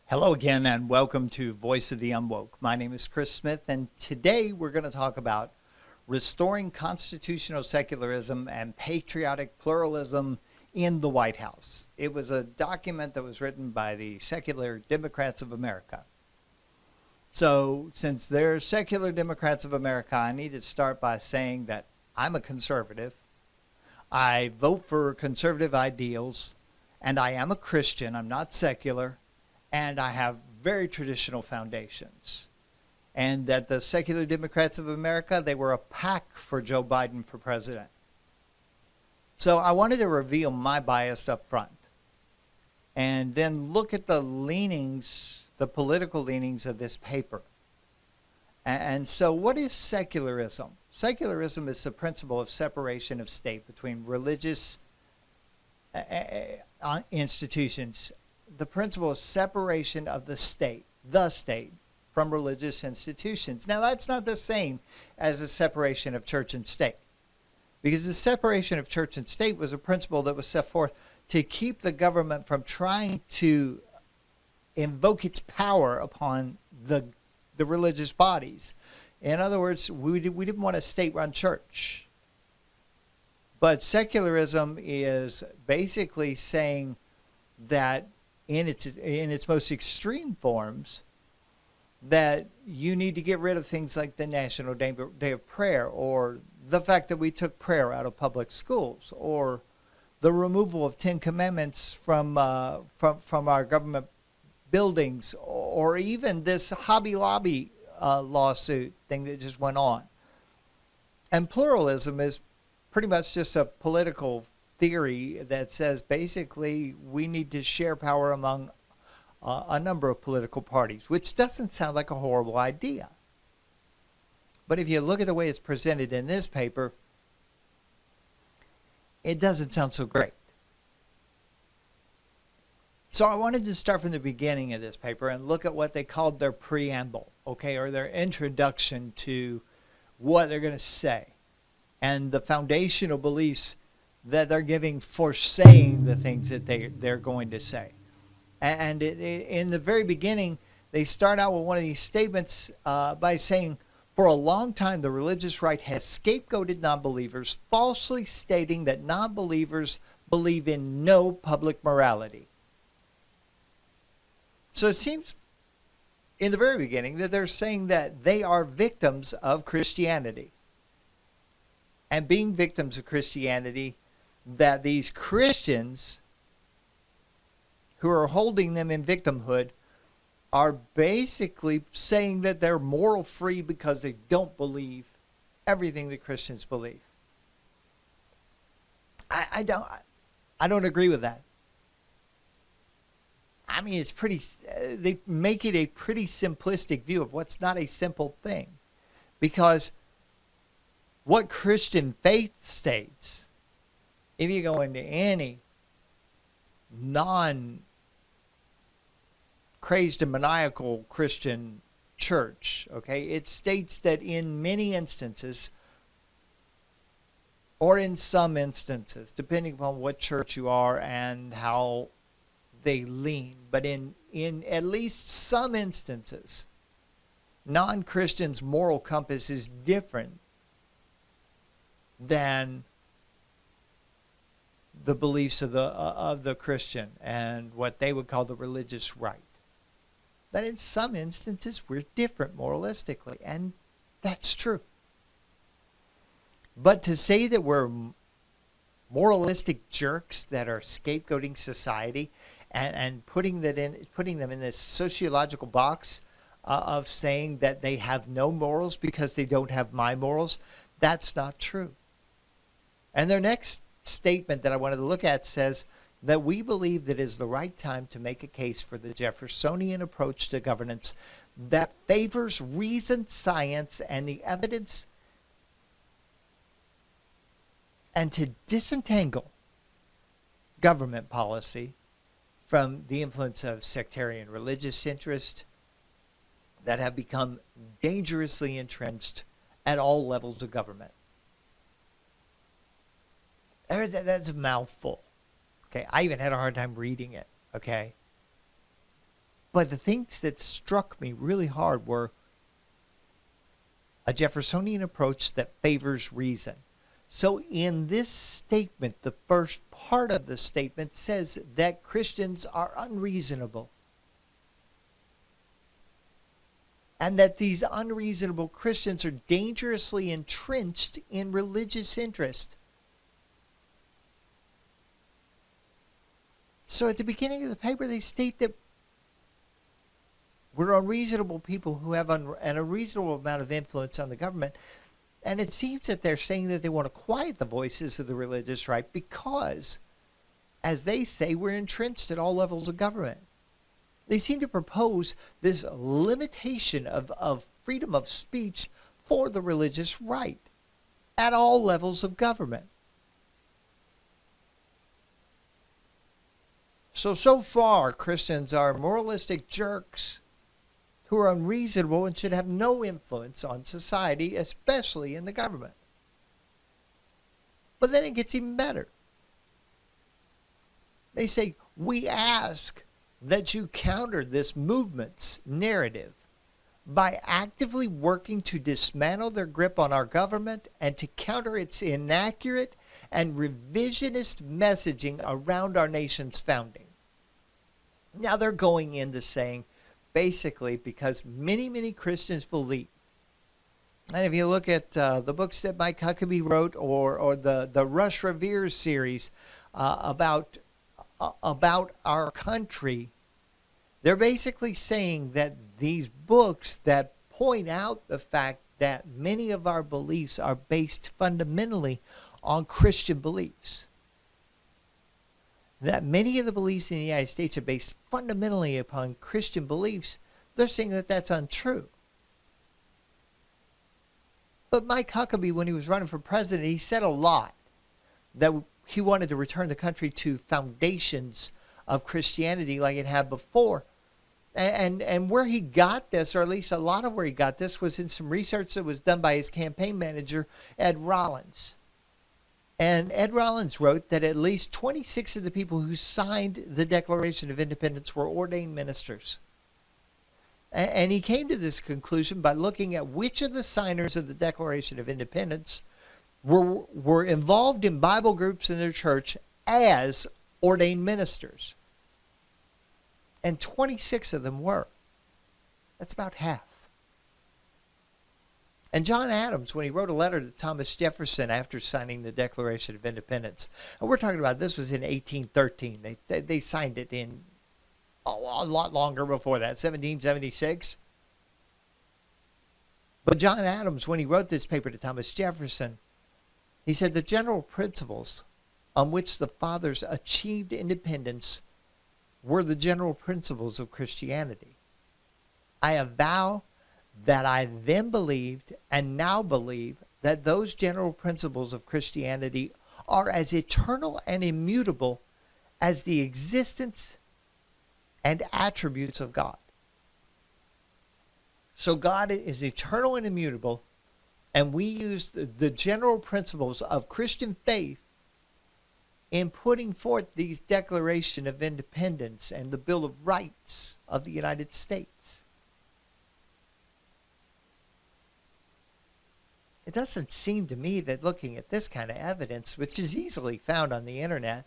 Hello again, and welcome to Voice of the Unwoke. My name is Chris Smith, and today we're going to talk about restoring constitutional secularism and patriotic pluralism in the White House. It was a document that was written by the Secular Democrats of America. So, since they're Secular Democrats of America, I need to start by saying that I'm a conservative. I vote for conservative ideals, and I am a Christian. I'm not secular. And I have very traditional foundations. And that the Secular Democrats of America, they were a pack for Joe Biden for president. So I wanted to reveal my bias up front. And then look at the leanings, the political leanings of this paper. And so what is secularism? Secularism is the principle of separation of state between religious institutions. The principle of separation of the state, from religious institutions. Now, that's not the same as the separation of church and state, because the separation of church and state was a principle that was set forth to keep the government from trying to invoke its power upon the religious bodies. In other words, we didn't want a state-run church. But secularism is basically saying that in its most extreme forms, that you need to get rid of things like the National Day of Prayer, or the fact that we took prayer out of public schools, or the removal of 10 Commandments from our government buildings, or even this Hobby Lobby lawsuit thing that just went on. And pluralism is pretty much just a political theory that says basically we need to share power among a number of political parties, which doesn't sound like a horrible idea. But if you look at the way it's presented in this paper, it doesn't sound so great. So I wanted to start from the beginning of this paper and look at what they called their preamble, okay, or their introduction to what they're going to say, and the foundational beliefs that they're giving for saying the things that they're going to say. And in the very beginning, they start out with one of these statements by saying, for a long time, the religious right has scapegoated non-believers, falsely stating that non-believers believe in no public morality. So it seems in the very beginning that they're saying that they are victims of Christianity. And being victims of Christianity, that these Christians who are holding them in victimhood are basically saying that they're moral free because they don't believe everything that Christians believe. I don't agree with that. I mean, it's pretty. They make it a pretty simplistic view of what's not a simple thing, because what Christian faith states, if you go into any non-crazed and maniacal Christian church, okay, it states that in many instances, or in some instances, depending upon what church you are and how they lean, but in at least some instances, non-Christians' moral compass is different than the beliefs of the Christian and what they would call the religious right. That in some instances we're different moralistically, and that's true. But to say that we're moralistic jerks that are scapegoating society and putting them in this sociological box of saying that they have no morals because they don't have my morals, that's not true. And their next statement that I wanted to look at says that we believe that it is the right time to make a case for the Jeffersonian approach to governance that favors reason, science, and the evidence, and to disentangle government policy from the influence of sectarian religious interests that have become dangerously entrenched at all levels of government. That's a mouthful. Okay, I even had a hard time reading it. Okay, But the things that struck me really hard were a Jeffersonian approach that favors reason. So in this statement, the first part of the statement says that Christians are unreasonable. And that these unreasonable Christians are dangerously entrenched in religious interest. So at the beginning of the paper, they state that we're unreasonable people who have an unreasonable amount of influence on the government. And it seems that they're saying that they want to quiet the voices of the religious right because, as they say, we're entrenched at all levels of government. They seem to propose this limitation of freedom of speech for the religious right at all levels of government. So far, Christians are moralistic jerks who are unreasonable and should have no influence on society, especially in the government. But then it gets even better. They say, we ask that you counter this movement's narrative by actively working to dismantle their grip on our government and to counter its inaccurate and revisionist messaging around our nation's founding. Now they're going into saying, basically, because many Christians believe, and if you look at the books that Mike Huckabee wrote or the Rush Revere series about our country, they're basically saying that these books that point out the fact that many of our beliefs are based fundamentally on Christian beliefs. That many of the beliefs in the United States are based fundamentally upon Christian beliefs, they're saying that that's untrue. But Mike Huckabee, when he was running for president, he said a lot that he wanted to return the country to foundations of Christianity like it had before. And where he got this, or at least a lot of where he got this, was in some research that was done by his campaign manager, Ed Rollins. And Ed Rollins wrote that at least 26 of the people who signed the Declaration of Independence were ordained ministers. And he came to this conclusion by looking at which of the signers of the Declaration of Independence were involved in Bible groups in their church as ordained ministers. And 26 of them were. That's about half. And John Adams, when he wrote a letter to Thomas Jefferson after signing the Declaration of Independence, and we're talking about this was in 1813. They signed it in a lot longer before that, 1776. But John Adams, when he wrote this paper to Thomas Jefferson, he said the general principles on which the fathers achieved independence were the general principles of Christianity. I avow that I then believed and now believe that those general principles of Christianity are as eternal and immutable as the existence and attributes of God. So God is eternal and immutable, and we use the general principles of Christian faith in putting forth these Declaration of Independence and the Bill of Rights of the United States. It doesn't seem to me that looking at this kind of evidence, which is easily found on the internet,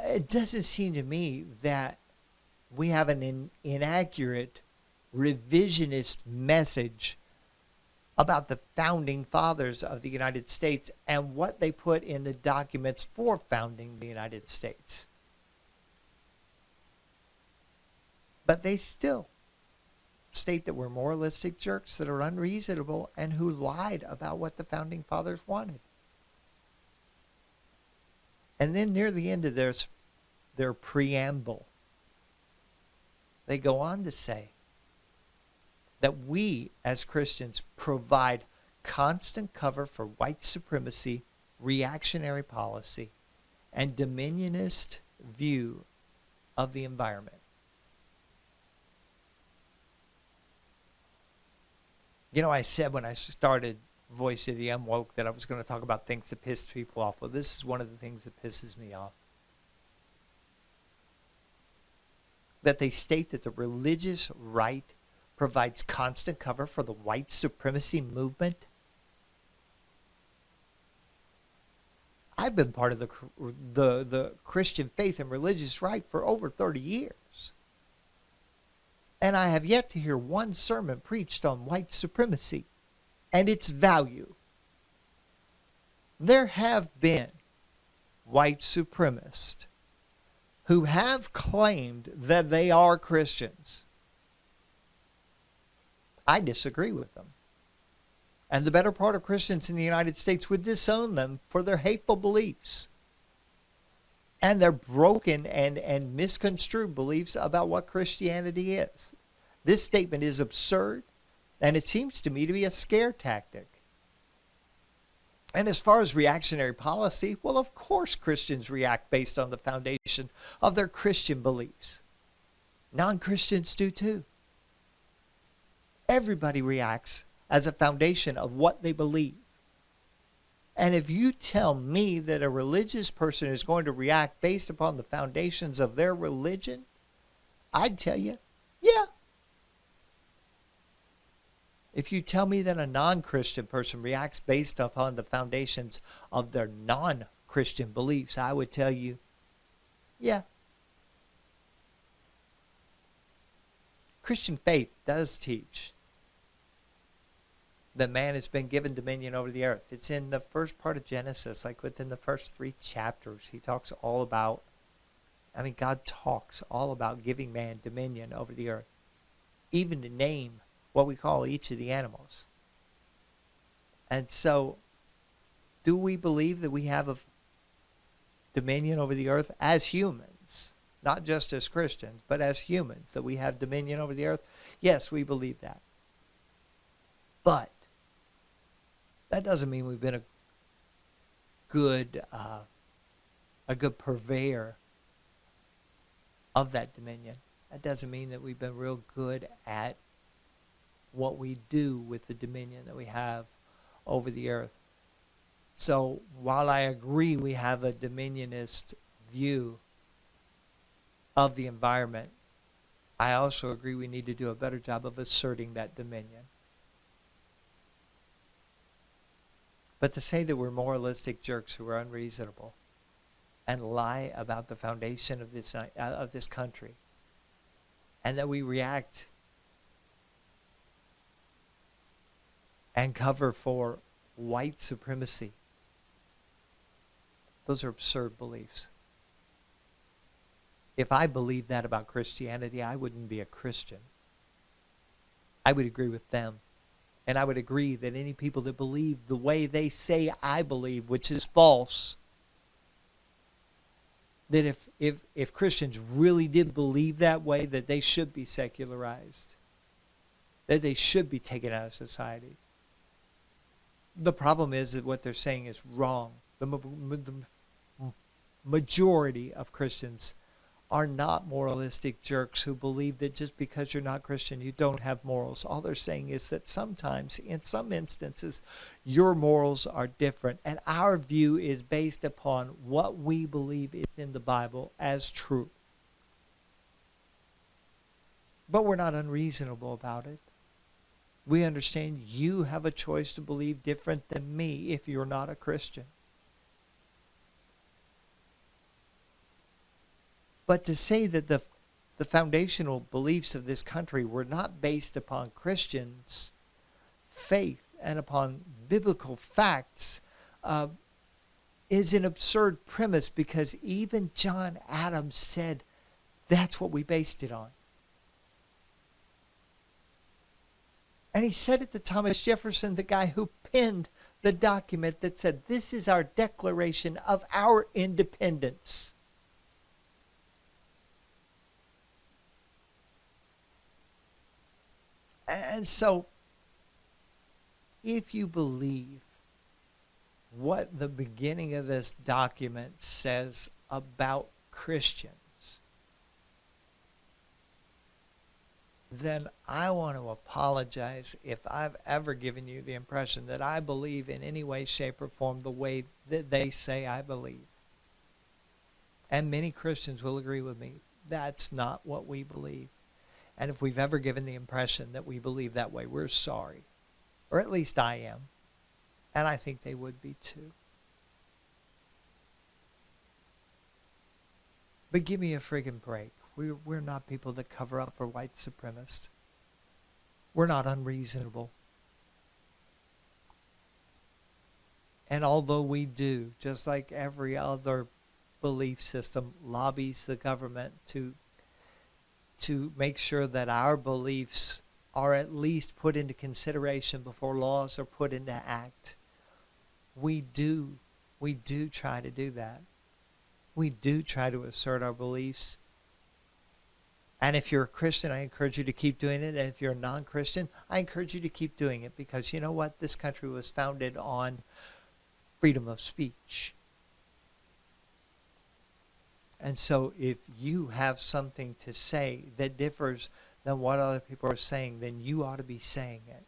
it doesn't seem to me that we have an inaccurate, revisionist message about the founding fathers of the United States and what they put in the documents for founding the United States. But they still state that we're moralistic jerks that are unreasonable and who lied about what the founding fathers wanted. And then near the end of their preamble, they go on to say that we as Christians provide constant cover for white supremacy, reactionary policy, and dominionist view of the environment. You know, I said when I started Voice of the Unwoke that I was going to talk about things that pissed people off. Well, this is one of the things that pisses me off. that they state that the religious right provides constant cover for the white supremacy movement. I've been part of the Christian faith and religious right for over 30 years. And I have yet to hear one sermon preached on white supremacy and its value. There have been white supremacists who have claimed that they are Christians. I disagree with them. And the better part of Christians in the United States would disown them for their hateful beliefs and their broken and misconstrued beliefs about what Christianity is. This statement is absurd, and it seems to me to be a scare tactic. And as far as reactionary policy, well, of course Christians react based on the foundation of their Christian beliefs. Non-Christians do too. Everybody reacts as a foundation of what they believe. And if you tell me that a religious person is going to react based upon the foundations of their religion, I'd tell you, yeah. If you tell me that a non-Christian person reacts based upon the foundations of their non-Christian beliefs, I would tell you, yeah. Christian faith does teach that man has been given dominion over the earth. It's in the first part of Genesis, like within the first 3 chapters. He talks all about, God talks all about giving man dominion over the earth, even to name what we call each of the animals. And so, do we believe that we have a dominion over the earth as humans? Not just as Christians, but as humans, that we have dominion over the earth? Yes, we believe that. But that doesn't mean we've been a good purveyor of that dominion. That doesn't mean that we've been real good at what we do with the dominion that we have over the earth. So while I agree we have a dominionist view of the environment, I also agree we need to do a better job of asserting that dominion. But to say that we're moralistic jerks who are unreasonable and lie about the foundation of this country, and that we react and cover for white supremacy, those are absurd beliefs. If I believed that about Christianity, I wouldn't be a Christian. I would agree with them. And I would agree that any people that believe the way they say I believe, which is false, that if Christians really did believe that way, that they should be secularized, that they should be taken out of society. The problem is that what they're saying is wrong. The majority of Christians are not moralistic jerks who believe that just because you're not Christian, you don't have morals. All they're saying is that sometimes, in some instances, your morals are different. And our view is based upon what we believe is in the Bible as true. But we're not unreasonable about it. We understand you have a choice to believe different than me if you're not a Christian. But to say that the foundational beliefs of this country were not based upon Christians' faith and upon biblical facts is an absurd premise, because even John Adams said that's what we based it on. And he said it to Thomas Jefferson, the guy who penned the document that said, this is our declaration of our independence. And so, if you believe what the beginning of this document says about Christians, then I want to apologize if I've ever given you the impression that I believe in any way, shape, or form the way that they say I believe. And many Christians will agree with me. That's not what we believe. And if we've ever given the impression that we believe that way, we're sorry. Or at least I am. And I think they would be too. But give me a friggin' break. We're not people that cover up for white supremacists. We're not unreasonable. And although we do, just like every other belief system, lobbies the government to make sure that our beliefs are at least put into consideration before laws are put into act, we do try to do that. We do try to assert our beliefs. And if you're a Christian, I encourage you to keep doing it. And if you're a non-Christian, I encourage you to keep doing it. Because you know what? This country was founded on freedom of speech. And so if you have something to say that differs than what other people are saying, then you ought to be saying it.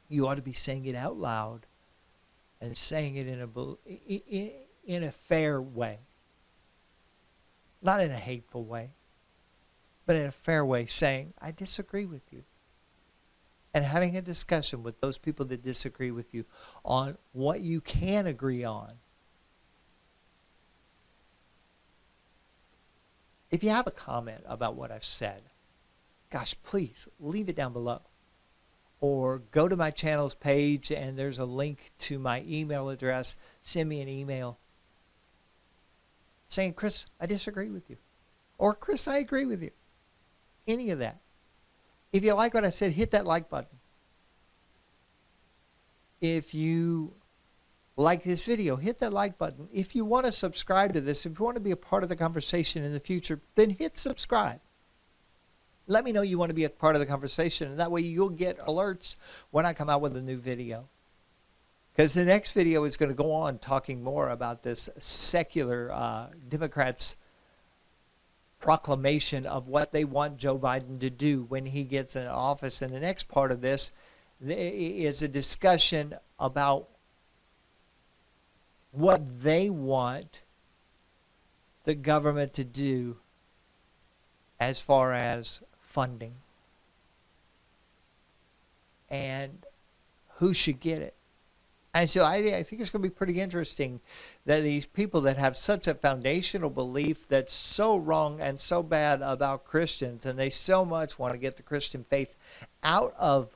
You ought to be saying it out loud and saying it in a fair way. Not in a hateful way, but in a fair way, saying, I disagree with you. And having a discussion with those people that disagree with you on what you can agree on. If you have a comment about what I've said, gosh, please leave it down below. Or go to my channel's page and there's a link to my email address. Send me an email saying, Chris, I disagree with you. Or, Chris, I agree with you. Any of that. If you like what I said, hit that like button. If you like this video, hit that like button. If you want to subscribe to this, if you want to be a part of the conversation in the future, then hit subscribe. Let me know you want to be a part of the conversation, and that way you'll get alerts when I come out with a new video. Because the next video is going to go on talking more about this secular Democrats' proclamation of what they want Joe Biden to do when he gets in office. And the next part of this is a discussion about what they want the government to do as far as funding and who should get it. And so I think it's going to be pretty interesting that these people that have such a foundational belief that's so wrong and so bad about Christians, and they so much want to get the Christian faith out of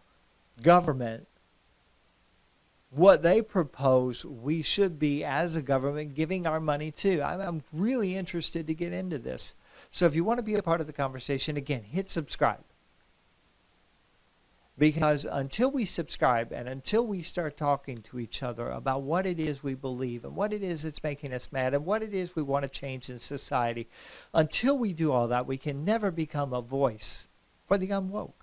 government, what they propose we should be, as a government, giving our money to. I'm really interested to get into this. So if you want to be a part of the conversation, again, hit subscribe. Because until we subscribe and until we start talking to each other about what it is we believe and what it is that's making us mad and what it is we want to change in society, until we do all that, we can never become a voice for the unwoke.